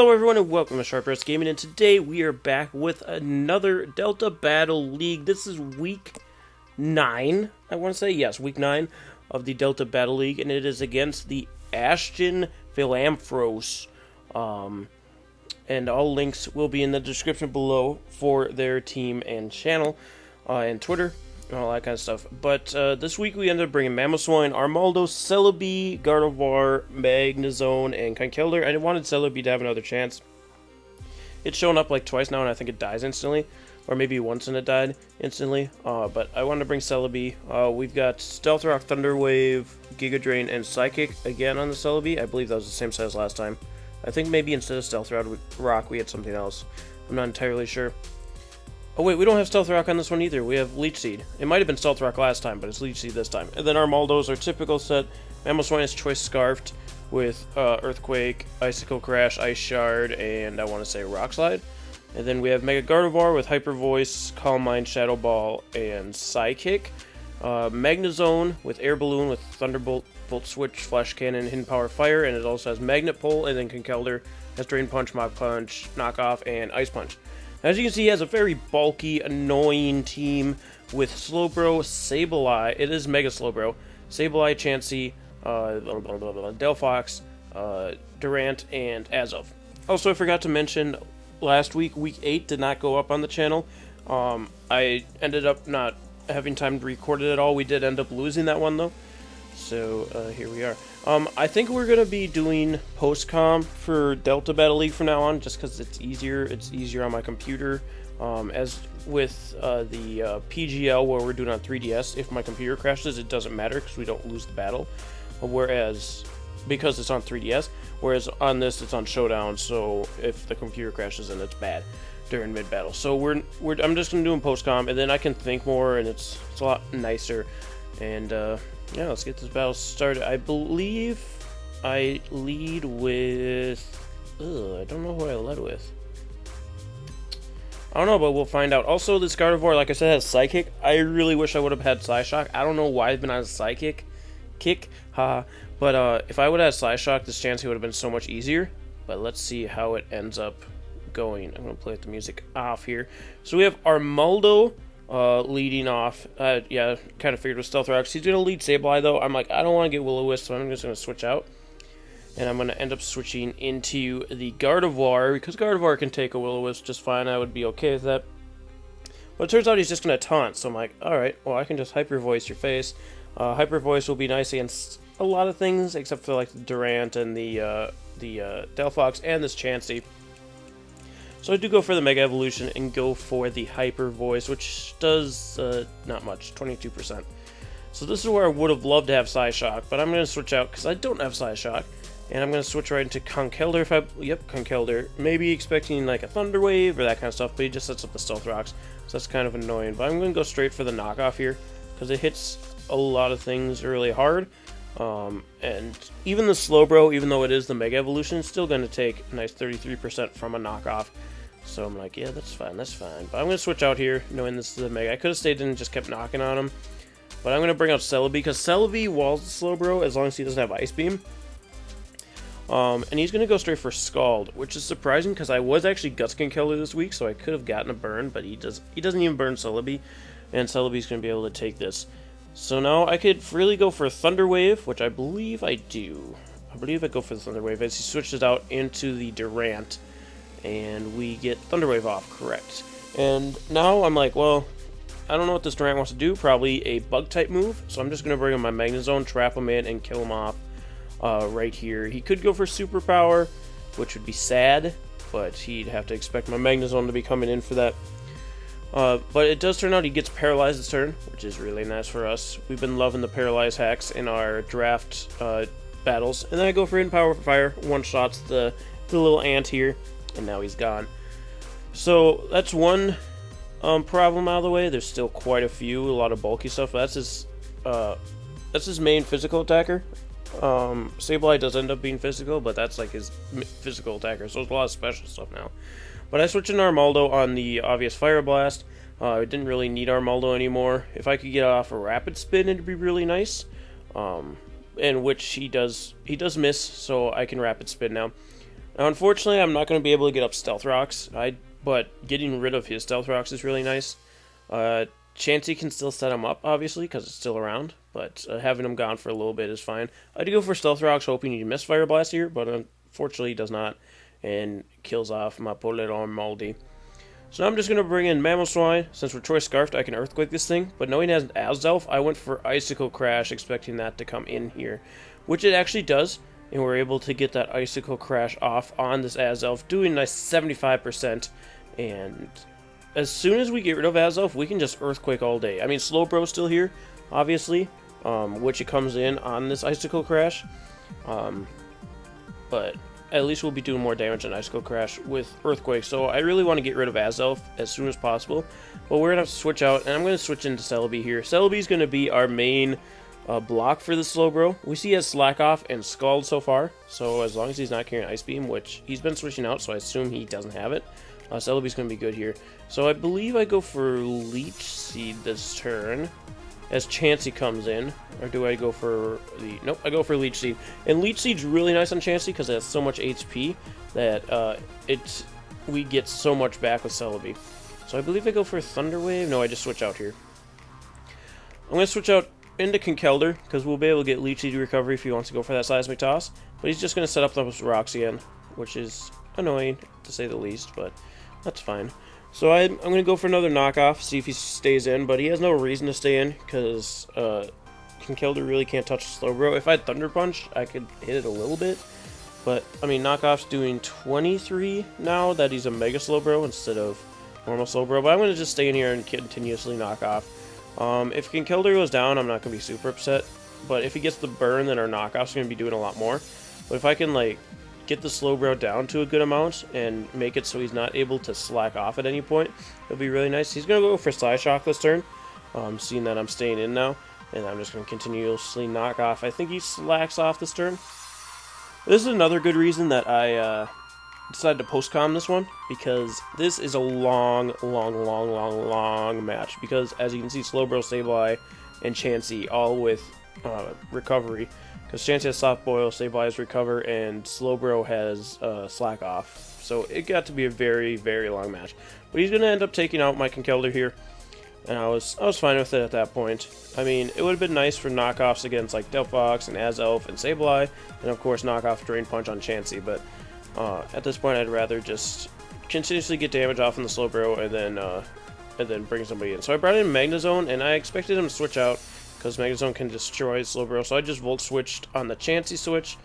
Hello everyone and welcome to Sharp Wrist Gaming, and today we are back with another Delta Battle League. This is week 9, I want to say, yes, week 9 of the Delta Battle League, and it is against the Ashton Villampharos. And all links will be in the description below for their team and channel, and Twitter, and all that kind of stuff. But this week we ended up bringing Mamoswine, Armaldo, Celebi, Gardevoir, Magnezone, and Conkeldurr. I wanted Celebi to have another chance. It's shown up like twice now, and I think it dies instantly. Or maybe once and it died instantly. But I wanted to bring Celebi. We've got Stealth Rock, Thunder Wave, Giga Drain, and Psychic again on the Celebi. I believe that was the same set as last time. I think maybe instead of Stealth Rock we had something else. I'm not entirely sure. Oh wait, we don't have Stealth Rock on this one either. We have Leech Seed. It might have been Stealth Rock last time, but it's Leech Seed this time. And then Armaldo's our typical set. Mamoswine is Choice Scarfed with Earthquake, Icicle Crash, Ice Shard, and I want to say Rock Slide. And then we have Mega Gardevoir with Hyper Voice, Calm Mind, Shadow Ball, and Psychic. Magnezone with Air Balloon with Thunderbolt, Volt Switch, Flash Cannon, Hidden Power, Fire, and it also has Magnet Pull, and then Conkeldurr has Drain Punch, Mach Punch, Knockoff, and Ice Punch. As you can see, he has a very bulky, annoying team with Slowbro, Sableye, it is Mega Slowbro, Sableye, Chansey, Delphox, Durant, and Azov. Also, I forgot to mention, last week, week 8 did not go up on the channel. I ended up not having time to record it at all. We did end up losing that one, though. So, here we are. I think we're going to be doing post-com for Delta Battle League from now on, just because it's easier. It's easier on my computer. As with the PGL, where we're doing on 3DS, if my computer crashes, it doesn't matter, because we don't lose the battle. Whereas, because it's on 3DS, whereas on this, it's on Showdown, so if the computer crashes, then it's bad during mid-battle. So I'm just going to do them post-com, and then I can think more, and it's a lot nicer. And, yeah, let's get this battle started. I believe I lead with... I don't know who I led with. I don't know, but we'll find out. Also, this Gardevoir, like I said, has Psychic. I really wish I would have had Psyshock. I don't know why I've been on a Psychic kick. But if I would have had Psyshock, this chance would have been so much easier. But let's see how it ends up going. I'm going to play the music off here. So we have Armaldo leading off. Yeah, kind of figured with Stealth Rocks. He's going to lead Sableye, though. I'm like, I don't want to get Will-O-Wisp, so I'm just going to switch out. And I'm going to end up switching into the Gardevoir, because Gardevoir can take a Will-O-Wisp just fine. I would be okay with that. But it turns out he's just going to taunt, so I'm like, alright, well, I can just Hyper Voice your face. Hyper Voice will be nice against a lot of things, except for like the Durant and the Delphox and this Chansey. So I do go for the Mega Evolution and go for the Hyper Voice, which does not much, 22%. So this is where I would have loved to have Psyshock, but I'm going to switch out because I don't have Psyshock. And I'm going to switch right into Conkeldurr Conkeldurr. Maybe expecting like a Thunder Wave or that kind of stuff, but he just sets up the Stealth Rocks. So that's kind of annoying. But I'm going to go straight for the knockoff here because it hits a lot of things really hard. And even the Slowbro, even though it is the Mega Evolution, is still going to take a nice 33% from a knockoff. So I'm like, yeah, that's fine, that's fine. But I'm going to switch out here, knowing this is a Mega. I could have stayed in and just kept knocking on him. But I'm going to bring out Celebi, because Celebi walls the Slowbro as long as he doesn't have Ice Beam. And he's going to go straight for Scald, which is surprising, because I was actually Guts Conkeldurr this week, so I could have gotten a burn, but he doesn't even burn Celebi, and Celebi's going to be able to take this. So now I could freely go for Thunder Wave, which I believe I do. I believe I go for the Thunder Wave as he switches out into the Durant. And we get Thunder Wave off, correct. And now I'm like, well, I don't know what this Durant wants to do. Probably a Bug-type move. So I'm just going to bring him my Magnezone, trap him in, and kill him off right here. He could go for Superpower, which would be sad. But he'd have to expect my Magnezone to be coming in for that. But it does turn out he gets Paralyzed this turn, which is really nice for us. We've been loving the Paralyze hacks in our draft battles. And then I go for Hidden Power Fire. One-shots the little ant here. And now he's gone. So that's one problem out of the way. There's still quite a few, a lot of bulky stuff. That's his main physical attacker. Sableye does end up being physical, but that's like his physical attacker. So there's a lot of special stuff now. But I switched in Armaldo on the obvious Fire Blast. I didn't really need Armaldo anymore. If I could get off a Rapid Spin, it'd be really nice. And which he does miss, so I can Rapid Spin now. Now, unfortunately, I'm not going to be able to get up Stealth Rocks, but getting rid of his Stealth Rocks is really nice. Chansey can still set him up, obviously, because it's still around, but having him gone for a little bit is fine. I do go for Stealth Rocks, hoping he miss Fire Blast here, but unfortunately he does not, and kills off my Poleron Moldy. So now I'm just going to bring in Mamoswine. Since we're Choice Scarfed, I can Earthquake this thing, but knowing it has an Azelf, I went for Icicle Crash, expecting that to come in here, which it actually does, and we're able to get that Icicle Crash off on this Azelf, doing a nice 75%, and as soon as we get rid of Azelf, we can just Earthquake all day. I mean, Slowbro's still here, obviously, which it comes in on this Icicle Crash, but at least we'll be doing more damage than Icicle Crash with Earthquake, so I really want to get rid of Azelf as soon as possible, but we're going to have to switch out, and I'm going to switch into Celebi here. Celebi's going to be our main block for the Slowbro. We see he has Slack Off and Scald so far, so as long as he's not carrying Ice Beam, which he's been switching out, so I assume he doesn't have it, Celebi's going to be good here. So I believe I go for Leech Seed this turn as Chansey comes in, or do I go for the... Nope, I go for Leech Seed. And Leech Seed's really nice on Chansey because it has so much HP that we get so much back with Celebi. So I believe I go for Thunder Wave. No, I just switch out here. I'm going to switch out into Conkeldurr because we'll be able to get Leech Seed recovery if he wants to go for that Seismic Toss. But he's just going to set up those rocks again, which is annoying to say the least, but that's fine. So I'm going to go for another knockoff, see if he stays in, but he has no reason to stay in because Conkeldurr really can't touch Slowbro. If I had Thunder Punch, I could hit it a little bit, but I mean, knockoff's doing 23 now that he's a Mega Slowbro instead of normal Slowbro, but I'm going to just stay in here and continuously knock off. If Conkeldurr goes down, I'm not going to be super upset, but if he gets the burn, then our knockoff's going to be doing a lot more. But if I can, like, get the Slowbro down to a good amount and make it so he's not able to slack off at any point, it'll be really nice. He's going to go for Psyshock this turn, seeing that I'm staying in now, and I'm just going to continuously knock off. I think he slacks off this turn. This is another good reason that I decided to post-com this one, because this is a long match, because as you can see, Slowbro, Sableye, and Chansey all with recovery, because Chansey has Soft Boil, Sableye has Recover, and Slowbro has Slack Off. So it got to be a very long match. But he's going to end up taking out my Conkeldurr here, and I was fine with it at that point. I mean, it would have been nice for knockoffs against like Delphox and Azelf and Sableye, and of course knockoff Drain Punch on Chansey, but at this point I'd rather just continuously get damage off on the Slowbro and then bring somebody in. So I brought in Magnezone, and I expected him to switch out, because Magnezone can destroy Slowbro, so I just Volt Switched on the Chansey switch,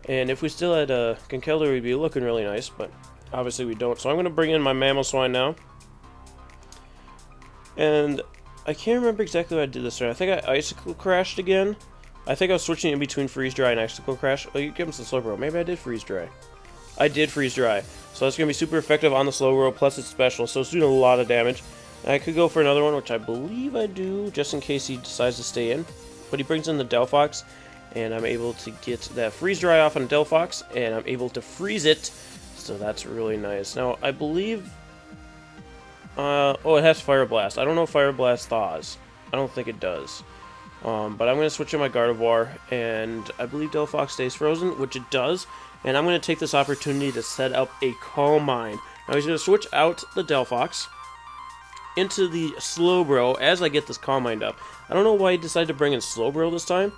and if we still had Conkeldurr, we'd be looking really nice, but obviously we don't. So I'm going to bring in my Mamoswine now, and I can't remember exactly what I did this turn. I think I Icicle Crashed again. I think I was switching in between Freeze Dry and Icicle Crash. Oh, you give him some Slowbro. Maybe I did Freeze Dry. I did Freeze Dry, so that's going to be super effective on the Slowbro, plus it's special, so it's doing a lot of damage. I could go for another one, which I believe I do, just in case he decides to stay in. But he brings in the Delphox, and I'm able to get that Freeze Dry off on Delphox, and I'm able to freeze it, so that's really nice. Now, I believe... oh, it has Fire Blast. I don't know if Fire Blast thaws. I don't think it does. But I'm going to switch in my Gardevoir, and I believe Delphox stays frozen, which it does. And I'm going to take this opportunity to set up a Calm Mind. Now, he's going to switch out the Delphox into the Slowbro as I get this Calm Mind up. I don't know why he decided to bring in Slowbro this time,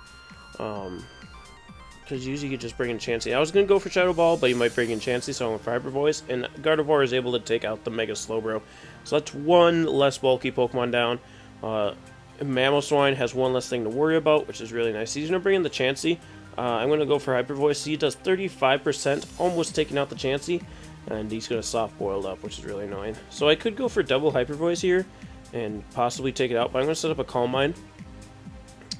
because usually you just bring in Chansey. I was going to go for Shadow Ball, but he might bring in Chansey, so I went for Hyper Voice, and Gardevoir is able to take out the Mega Slowbro. So that's one less bulky Pokemon down. Mamoswine has one less thing to worry about, which is really nice. He's going to bring in the Chansey. I'm going to go for Hyper Voice. He does 35%, almost taking out the Chansey. And he's going to soft boiled up, which is really annoying. So I could go for double Hyper Voice here and possibly take it out, but I'm going to set up a Calm Mind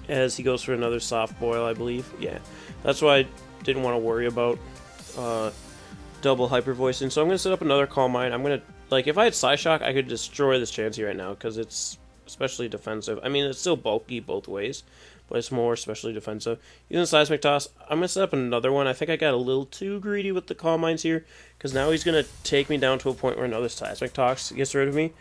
as he goes for another soft boil, I believe. Yeah, that's why I didn't want to worry about double Hyper Voicing. So I'm going to set up another Calm Mind. I'm going to, like, if I had Psyshock, I could destroy this Chansey right now because it's especially defensive. I mean, it's still bulky both ways, but it's more especially defensive. Using Seismic Toss, I'm going to set up another one. I think I got a little too greedy with the Calm Minds here, because now he's going to take me down to a point where another Seismic Toss gets rid of me.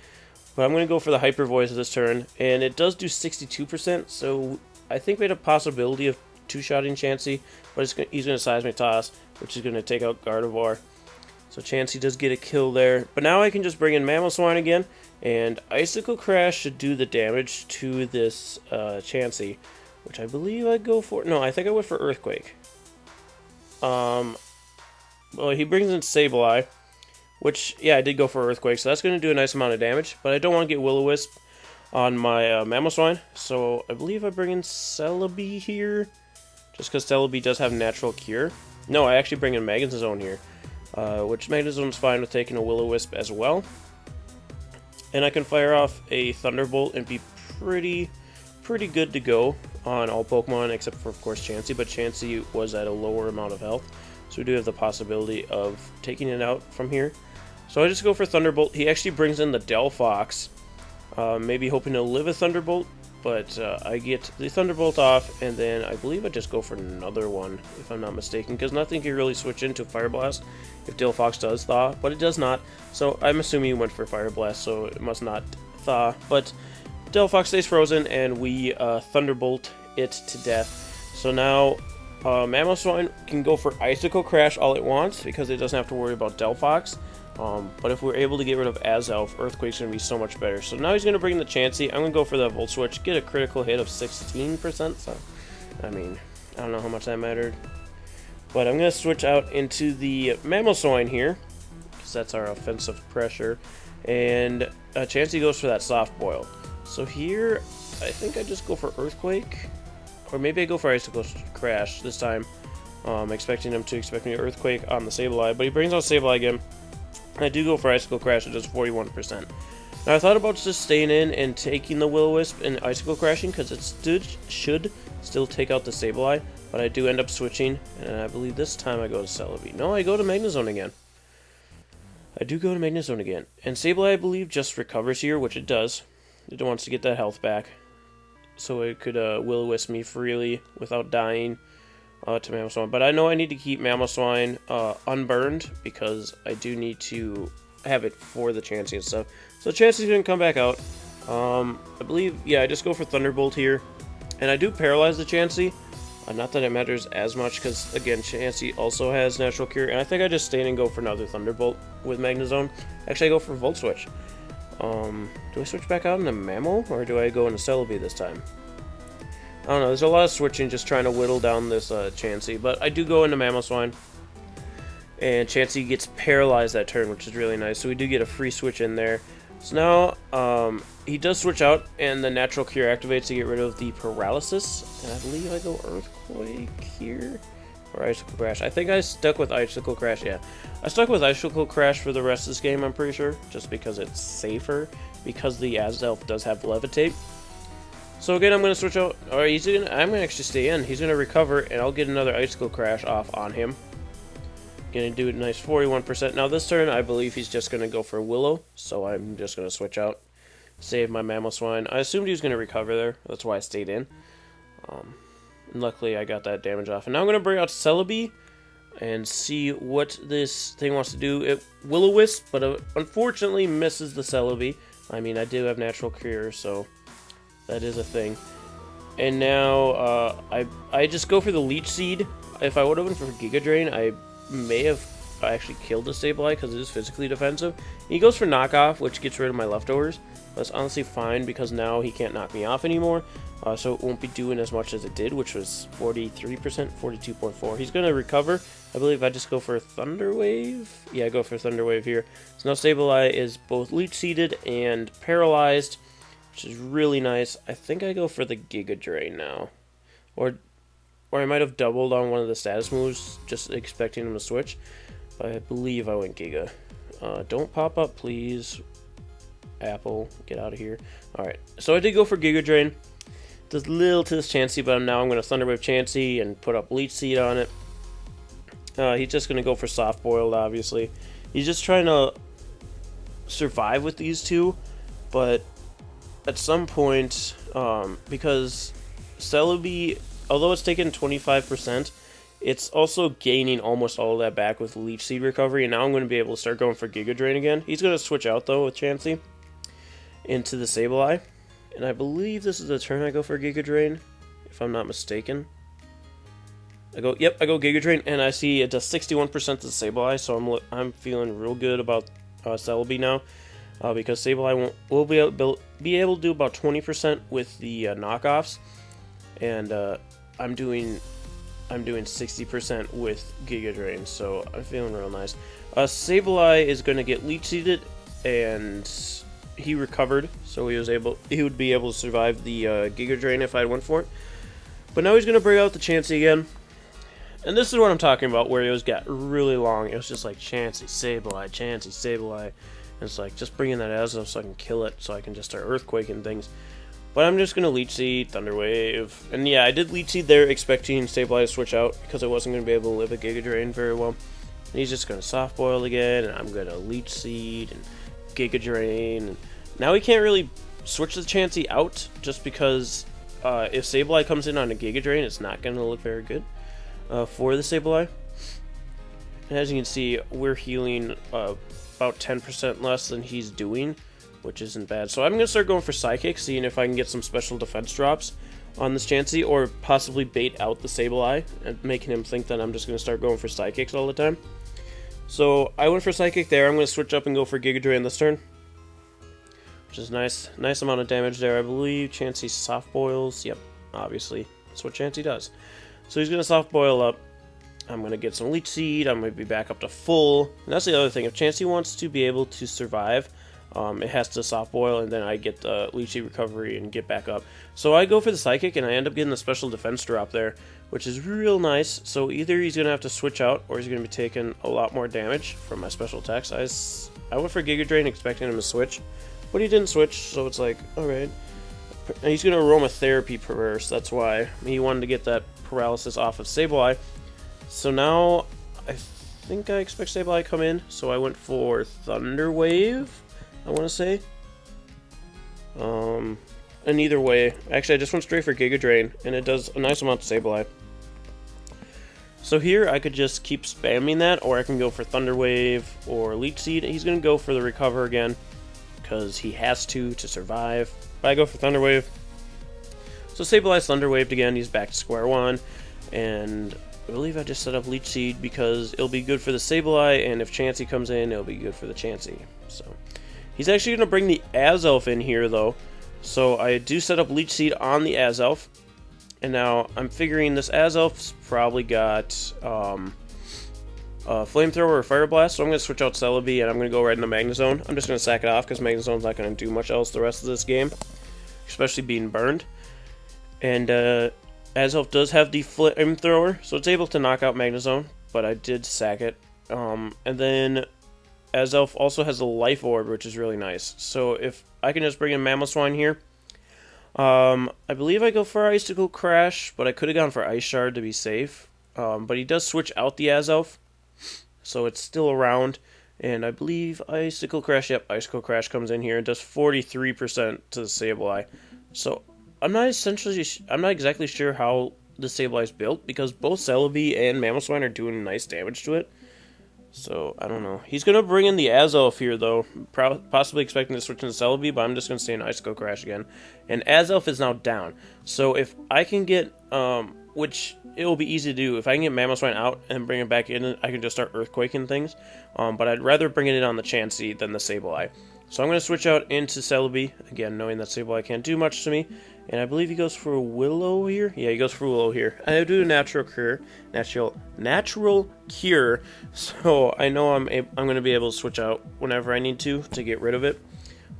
But I'm going to go for the Hyper Voice this turn, and it does do 62%, so I think we had a possibility of two-shotting Chansey, but he's going to Seismic Toss, which is going to take out Gardevoir. So Chansey does get a kill there. But now I can just bring in Mamoswine again, and Icicle Crash should do the damage to this Chansey, which I believe I go for. No, I think I went for Earthquake. Well, he brings in Sableye, which, yeah, I did go for Earthquake, so that's going to do a nice amount of damage. But I don't want to get Will-O-Wisp on my Mamoswine, so I believe I bring in Celebi here, just because Celebi does have Natural Cure. No, I actually bring in Magnezone here, which Magnezone's fine with taking a Will-O-Wisp as well. And I can fire off a Thunderbolt and be pretty good to go on all Pokemon, except for, of course, Chansey, but Chansey was at a lower amount of health, so we do have the possibility of taking it out from here. So I just go for Thunderbolt. He actually brings in the Delphox, maybe hoping to live a Thunderbolt, but I get the Thunderbolt off, and then I believe I just go for another one, if I'm not mistaken, because nothing can really switch into Fire Blast if Delphox does Thaw, but it does not, so I'm assuming you went for Fire Blast, so it must not Thaw, but Delphox stays frozen, and we Thunderbolt it to death. So now Mamoswine can go for Icicle Crash all it wants, because it doesn't have to worry about Delphox. But if we're able to get rid of Azelf, Earthquake's going to be so much better. So now he's going to bring in the Chansey. I'm going to go for the Volt Switch, get a critical hit of 16%. So, I mean, I don't know how much that mattered. But I'm going to switch out into the Mamoswine here, because that's our offensive pressure. And Chansey goes for that Soft Boil. So here, I think I just go for Earthquake. Or maybe I go for Icicle Crash this time. Expecting him to expect me to Earthquake on the Sableye. But he brings out Sableye again. I do go for Icicle Crash, it does 41%. Now I thought about just staying in and taking the Will-O-Wisp and Icicle Crashing, because it should still take out the Sableye, but I do end up switching, and I believe this time I go to Celebi. No, I go to Magnezone again. I do go to Magnezone again. And Sableye, I believe, just recovers here, which it does. It wants to get that health back, so it could Will-O-Wisp me freely without dying. To Mamoswine, but I know I need to keep Mamoswine unburned, because I do need to have it for the Chansey and stuff. So Chansey's going to come back out. I believe, yeah, I just go for Thunderbolt here, and I do paralyze the Chansey. Not that it matters as much, because again, Chansey also has Natural Cure, and I think I just stay in and go for another Thunderbolt with Magnezone. Actually, I go for Volt Switch. Do I switch back out into Mamo, or do I go into Celebi this time? I don't know, there's a lot of switching, just trying to whittle down this Chansey, but I do go into Mamoswine, and Chansey gets paralyzed that turn, which is really nice, so we do get a free switch in there. So now, he does switch out, and the Natural Cure activates to get rid of the Paralysis, and I believe I go Earthquake here, or Icicle Crash. I think I stuck with Icicle Crash, yeah. I stuck with Icicle Crash for the rest of this game, I'm pretty sure, just because it's safer, because the Azelf does have Levitate. So again, I'm going to switch out, or I'm going to actually stay in. He's going to recover, and I'll get another Icicle Crash off on him. Going to do a nice 41%. Now this turn, I believe he's just going to go for Willow, so I'm just going to switch out. Save my Mamoswine. I assumed he was going to recover there, that's why I stayed in. And luckily, I got that damage off. And now I'm going to bring out Celebi and see what this thing wants to do. It Will-O-Wisp, but unfortunately misses the Celebi. I mean, I do have Natural Cure, so that is a thing. And now I just go for the Leech Seed. If I would have went for Giga Drain, I may have actually killed the Sableye because it is physically defensive. He goes for Knockoff, which gets rid of my leftovers. But it's honestly fine because now he can't knock me off anymore. So it won't be doing as much as it did, which was 43%, 42.4. He's going to recover. I believe I just go for Thunder Wave. Yeah, I go for Thunder Wave here. So now Sableye is both Leech Seeded and paralyzed, which is really nice. I think I go for the Giga Drain now. Or I might have doubled on one of the status moves, just expecting him to switch. But I believe I went Giga. Don't pop up, please. Apple, get out of here. Alright, so I did go for Giga Drain. Does little to this Chansey, but now I'm going to Thunder Wave Chansey and put up Leech Seed on it. He's just going to go for Soft Boiled, obviously. He's just trying to survive with these two, but at some point, because Celebi, although it's taken 25%, it's also gaining almost all of that back with Leech Seed recovery, and now I'm going to be able to start going for Giga Drain again. He's going to switch out, though, with Chansey into the Sableye, and I believe this is the turn I go for Giga Drain, if I'm not mistaken. I go Giga Drain, and I see it does 61% to Sableye, so I'm feeling real good about Celebi now, because Sableye will be able to do about 20% with the knockoffs, and I'm doing 60% with Giga Drain, so I'm feeling real nice. Sableye is going to get Leech Seeded, and he recovered, so he would be able to survive the Giga Drain if I went for it. But now he's going to bring out the Chansey again. And this is what I'm talking about, where it got really long. It was just like Chansey, Sableye, Chansey, Sableye. And it's like, just bring in that Azelf so I can kill it, so I can just start Earthquaking things. But I'm just going to Leech Seed, Thunder Wave. And yeah, I did Leech Seed there, expecting Sableye to switch out, because I wasn't going to be able to live a Giga Drain very well. And he's just going to Soft Boil again, and I'm going to Leech Seed and Giga Drain. And now he can't really switch the Chansey out, just because if Sableye comes in on a Giga Drain, it's not going to look very good for the Sableye. And as you can see, we're healing about 10% less than he's doing, which isn't bad. So I'm going to start going for Psychic, seeing if I can get some special defense drops on this Chansey, or possibly bait out the Sableye, and making him think that I'm just going to start going for Psychics all the time. So I went for Psychic there. I'm going to switch up and go for Giga Drain this turn, which is nice. Nice amount of damage there, I believe. Chansey Soft Boils. Yep, obviously. That's what Chansey does. So he's going to Soft Boil up. I'm going to get some Leech Seed. I'm going to be back up to full. And that's the other thing. If Chansey wants to be able to survive, it has to Soft Boil, and then I get the Leech Seed recovery and get back up. So I go for the Psychic, and I end up getting the special defense drop there, which is real nice. So either he's going to have to switch out, or he's going to be taking a lot more damage from my special attacks. I went for Giga Drain expecting him to switch, but he didn't switch, so it's like, alright. And he's going to Aromatherapy Perverse, that's why. He wanted to get that paralysis off of Sableye. So now, I think I expect Sableye to come in, so I went for Thunder Wave, I want to say. And either way, actually I just went straight for Giga Drain, and it does a nice amount to Sableye. So here I could just keep spamming that, or I can go for Thunder Wave or Leech Seed. He's going to go for the Recover again, because he has to survive. But I go for Thunder Wave. So Sableye's Thunder Waved again, he's back to square one, and I believe I just set up Leech Seed because it'll be good for the Sableye, and if Chansey comes in, it'll be good for the Chansey. So he's actually going to bring the Azelf in here, though. So I do set up Leech Seed on the Azelf, and now I'm figuring this Azelf's probably got Flamethrower or Fire Blast, so I'm going to switch out Celebi, and I'm going to go right into Magnezone. I'm just going to sack it off, because Magnezone's not going to do much else the rest of this game, especially being burned. And Azelf does have the Flamethrower, so it's able to knock out Magnezone, but I did sack it. And then Azelf also has a Life Orb, which is really nice. So if I can just bring in Mamoswine here, I believe I go for Icicle Crash, but I could have gone for Ice Shard to be safe. But he does switch out the Azelf, so it's still around. And I believe Icicle Crash, yep, Icicle Crash comes in here and does 43% to the Sableye. So I'm not exactly sure how the Sableye is built, because both Celebi and Mamoswine are doing nice damage to it. So, I don't know. He's going to bring in the Azelf here, though. Possibly expecting to switch into Celebi, but I'm just going to stay in Icicle Crash again. And Azelf is now down. So, if I can get, which it will be easy to do, if I can get Mamoswine out and bring it back in, I can just start Earthquaking things. But I'd rather bring it in on the Chansey than the Sableye. So I'm going to switch out into Celebi, again, knowing that Sableye can't do much to me. And I believe he goes for Willow here. Yeah, he goes for Willow here. I do a natural cure, so I know I'm going to be able to switch out whenever I need to get rid of it.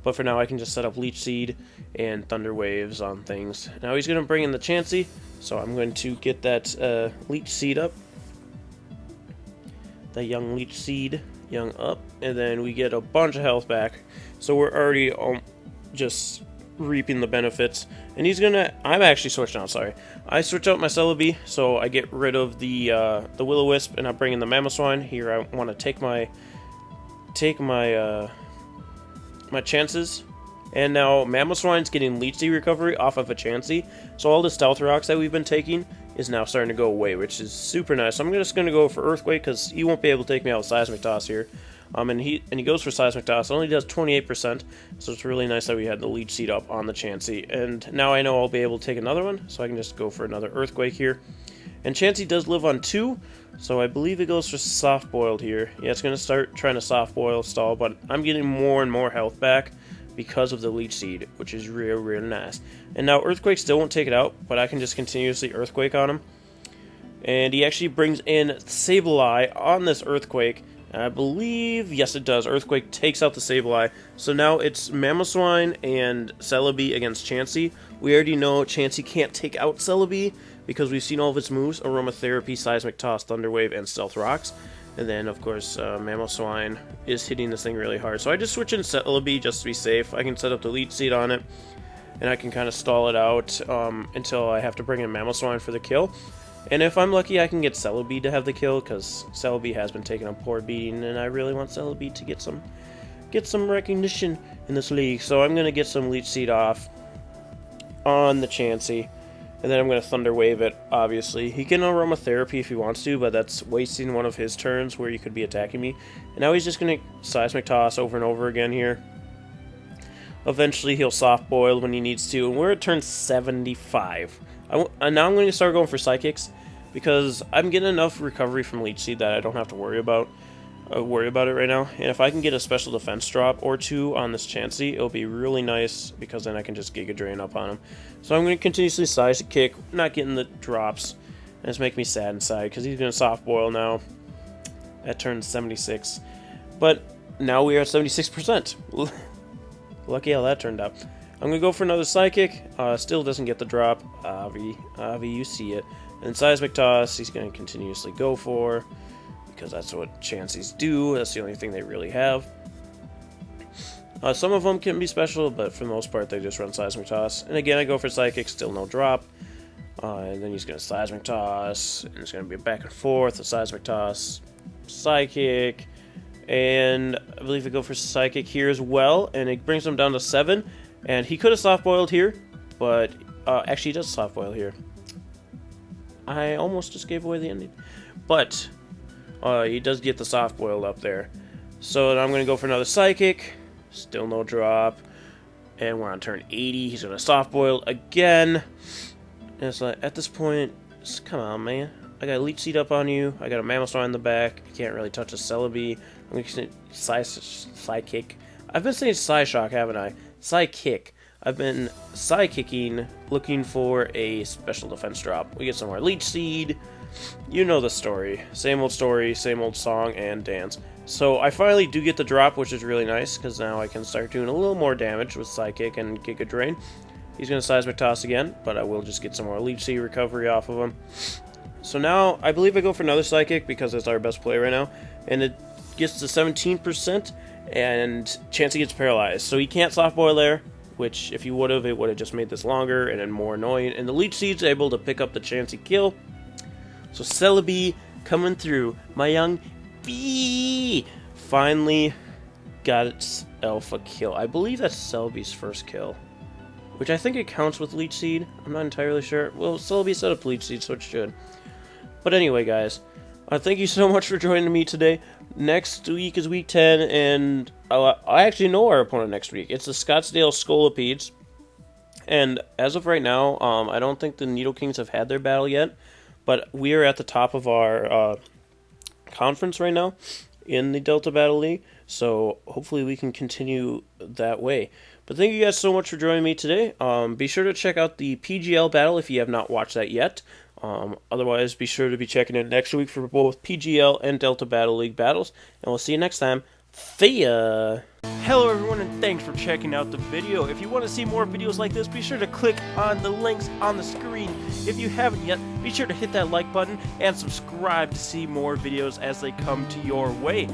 But for now, I can just set up Leech Seed and Thunder Waves on things. Now he's going to bring in the Chansey, so I'm going to get that Leech Seed up. The young Leech Seed, young up, and then we get a bunch of health back. So we're already just reaping the benefits. And he's gonna, I'm actually switching out, sorry. I switch out my Celebi, so I get rid of the Will-O-Wisp, and I bring in the Mamoswine. Here I want to take my chances. And now Mamoswine's getting Leech Seed recovery off of a Chansey, so all the Stealth Rocks that we've been taking is now starting to go away, which is super nice. So I'm just going to go for Earthquake, because he won't be able to take me out with Seismic Toss here. And he goes for Seismic Toss. It only does 28%, so it's really nice that we had the Leech Seed up on the Chansey. And now I know I'll be able to take another one, so I can just go for another Earthquake here. And Chansey does live on 2, so I believe it goes for soft boiled here. Yeah, it's going to start trying to soft boil stall, but I'm getting more and more health back because of the Leech Seed, which is real nice. And now Earthquake still won't take it out, but I can just continuously Earthquake on him. And he actually brings in Sableye on this Earthquake. I believe, yes it does, Earthquake takes out the Sableye. So now it's Mamoswine and Celebi against Chansey. We already know Chansey can't take out Celebi because we've seen all of its moves: Aromatherapy, Seismic Toss, Thunder Wave, and Stealth Rocks. And then, of course, Mamoswine is hitting this thing really hard. So I just switch in Celebi just to be safe. I can set up the Leech Seed on it, and I can kind of stall it out until I have to bring in Mamoswine for the kill. And if I'm lucky, I can get Celebi to have the kill, because Celebi has been taking a poor beating, and I really want Celebi to get some recognition in this league. So I'm going to get some Leech Seed off on the Chansey, and then I'm going to Thunder Wave it, obviously. He can Aromatherapy if he wants to, but that's wasting one of his turns where he could be attacking me. And now he's just going to Seismic Toss over and over again here. Eventually he'll Soft Boil when he needs to, and we're at turn 75. And now I'm going to start going for Psychics, because I'm getting enough recovery from Leech Seed that I don't have to worry about it right now. And if I can get a special defense drop or 2 on this Chansey, it'll be really nice, because then I can just Giga Drain up on him. So I'm going to continuously Psychic, not getting the drops, and it's making me sad inside, because he's going to Soft Boil now at turn 76. But now we are at 76%. Lucky how that turned out. I'm going to go for another Psychic. Still doesn't get the drop. Avi, you see it. And Seismic Toss, he's going to continuously go for, because that's what Chanseys do. That's the only thing they really have. Some of them can be special, but for the most part, they just run Seismic Toss. And again, I go for Psychic, still no drop. And then he's going to Seismic Toss, and it's going to be a back and forth, a Seismic Toss, Psychic, and I believe I go for Psychic here as well, and it brings him down to 7. And he could have soft-boiled here, but actually he does soft-boil here. I almost just gave away the ending. But he does get the soft-boiled up there. So I'm going to go for another Psychic. Still no drop. And we're on turn 80. He's going to soft-boil again. And it's like, at this point, come on, man. I got a Leech Seed up on you. I got a Mamoswine in the back. You can't really touch a Celebi. I'm going to Psychic. I've been saying Psyshock, haven't I? Psychic. I've been Psykicking, looking for a special defense drop. We get some more Leech Seed. You know the story, same old song and dance. So I finally do get the drop, which is really nice, because now I can start doing a little more damage with Psychic and Giga Drain. He's going to Seismic Toss again, but I will just get some more Leech Seed recovery off of him. So now, I believe I go for another Psychic, because it's our best play right now, and it gets to 17%, and Chansey gets paralyzed. So he can't soft boil there, which if he would have, it would have just made this longer and then more annoying. And the Leech Seed's able to pick up the Chansey kill. So Celebi coming through. My young bee finally got its alpha kill. I believe that's Celebi's first kill, which I think it counts with Leech Seed. I'm not entirely sure. Well, Celebi set up Leech Seed, so it should. But anyway, guys, thank you so much for joining me today. Next week is week 10, and I actually know our opponent next week. It's the Scottsdale Scolopedes. And as of right now, I don't think the Needle Kings have had their battle yet, but we are at the top of our conference right now in the Delta Battle League, so hopefully we can continue that way. But thank you guys so much for joining me today. Be sure to check out the PGL battle if you have not watched that yet. Otherwise, be sure to be checking in next week for both PGL and Delta Battle League battles, and we'll see you next time. See ya! Hello everyone, and thanks for checking out the video. If you want to see more videos like this, be sure to click on the links on the screen. If you haven't yet, be sure to hit that like button and subscribe to see more videos as they come to your way.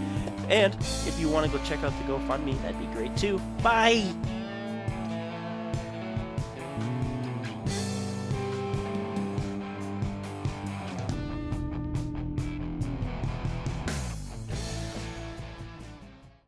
And if you want to go check out the GoFundMe, that'd be great too. Bye!